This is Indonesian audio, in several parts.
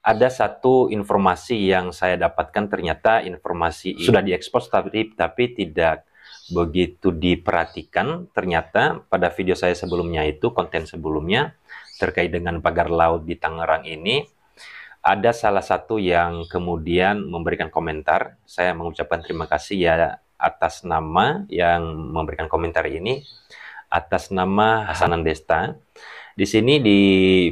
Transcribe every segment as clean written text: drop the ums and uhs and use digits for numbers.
ada satu informasi yang saya dapatkan, ternyata informasi sudah diekspos tapi tidak begitu diperhatikan. Ternyata pada video saya sebelumnya itu, konten sebelumnya terkait dengan pagar laut di Tangerang ini, ada salah satu yang kemudian memberikan komentar. Saya mengucapkan terima kasih ya atas nama yang memberikan komentar ini, atas nama Hasanan Desta. Di sini di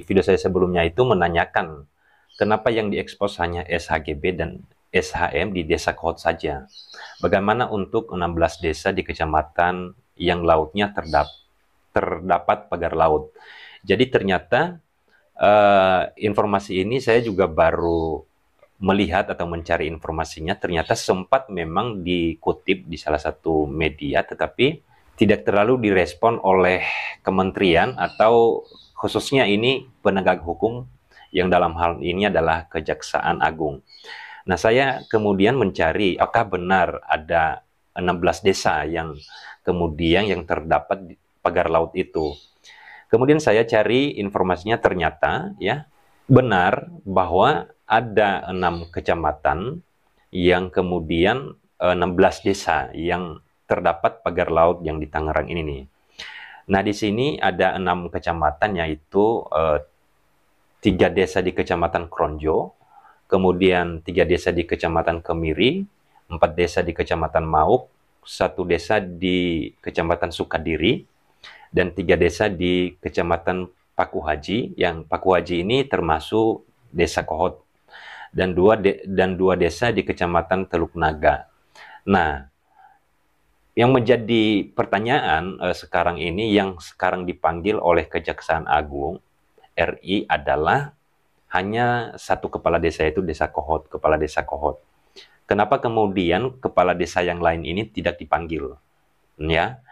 video saya sebelumnya itu menanyakan kenapa yang diekspos hanya SHGB dan SHM di Desa Kohot saja. Bagaimana untuk 16 desa di kecamatan yang lautnya terdapat pagar laut. Jadi ternyata informasi ini saya juga baru melihat atau mencari informasinya, ternyata sempat memang dikutip di salah satu media, tetapi tidak terlalu direspon oleh kementerian atau khususnya ini penegak hukum yang dalam hal ini adalah Kejaksaan Agung. Nah, saya kemudian mencari apakah benar ada 16 desa yang kemudian yang terdapat di pagar laut itu. Kemudian saya cari informasinya, ternyata ya benar bahwa ada 6 kecamatan yang kemudian 16 desa yang terdapat pagar laut yang di Tangerang ini nih. Nah, di sini ada 6 kecamatan, yaitu 3 desa di Kecamatan Kronjo, kemudian 3 desa di Kecamatan Kemiri, 4 desa di Kecamatan Mauk, 1 desa di Kecamatan Sukadiri, dan 3 desa di Kecamatan Pakuhaji, yang Pakuhaji ini termasuk Desa Kohot, dan 2 desa di Kecamatan Teluk Naga. Nah, yang menjadi pertanyaan sekarang ini, yang sekarang dipanggil oleh Kejaksaan Agung RI adalah hanya 1 kepala desa, yaitu Desa Kohot, kepala desa Kohot. Kenapa kemudian kepala desa yang lain ini tidak dipanggil? Ya,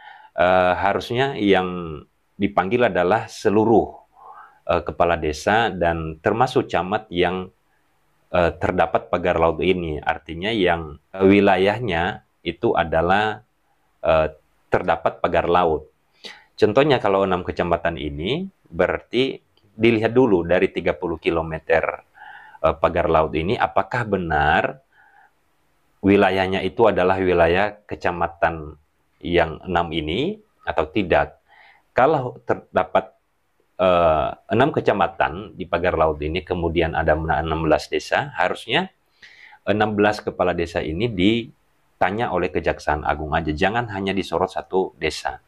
harusnya yang dipanggil adalah seluruh kepala desa dan termasuk camat yang terdapat pagar laut ini. Artinya yang wilayahnya itu adalah terdapat pagar laut. Contohnya kalau 6 kecamatan ini, berarti dilihat dulu dari 30 km pagar laut ini, apakah benar wilayahnya itu adalah wilayah kecamatan yang 6 ini atau tidak. Kalau terdapat 6 kecamatan di pagar laut ini, kemudian ada 16 desa, harusnya 16 kepala desa ini ditanya oleh Kejaksaan Agung aja, jangan hanya disorot 1 desa.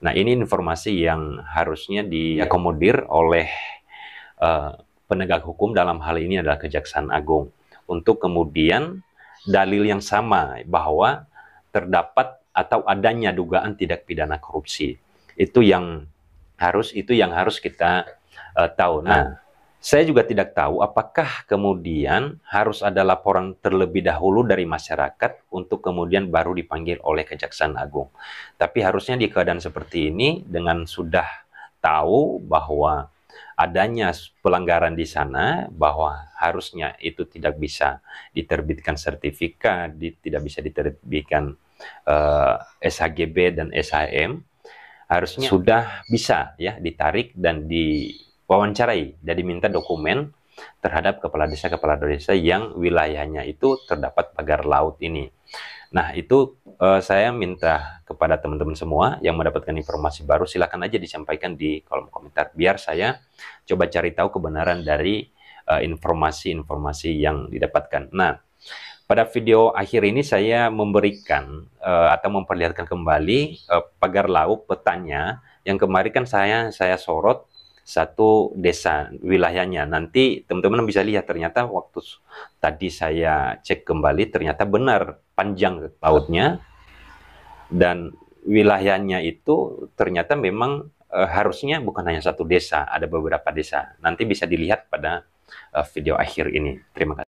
Nah, ini informasi yang harusnya diakomodir oleh penegak hukum, dalam hal ini adalah Kejaksaan Agung, untuk kemudian dalil yang sama bahwa terdapat atau adanya dugaan tindak pidana korupsi. Itu yang harus kita tahu. Nah, saya juga tidak tahu apakah kemudian harus ada laporan terlebih dahulu dari masyarakat untuk kemudian baru dipanggil oleh Kejaksaan Agung. Tapi harusnya di keadaan seperti ini, dengan sudah tahu bahwa adanya pelanggaran di sana, bahwa harusnya itu tidak bisa diterbitkan sertifikat, tidak bisa diterbitkan SHGB dan SHM, harusnya sudah bisa ya ditarik dan wawancarai dan diminta dokumen terhadap kepala desa yang wilayahnya itu terdapat pagar laut ini. Nah, itu saya minta kepada teman-teman semua yang mendapatkan informasi baru, silakan aja disampaikan di kolom komentar, biar saya coba cari tahu kebenaran dari informasi-informasi yang didapatkan. Nah, pada video akhir ini saya memberikan atau memperlihatkan kembali pagar laut petanya yang kemarin kan saya sorot 1 desa wilayahnya. Nanti teman-teman bisa lihat, ternyata waktu tadi saya cek kembali, ternyata benar panjang lautnya dan wilayahnya itu ternyata memang harusnya bukan hanya 1 desa, ada beberapa desa. Nanti bisa dilihat pada video akhir ini. Terima kasih.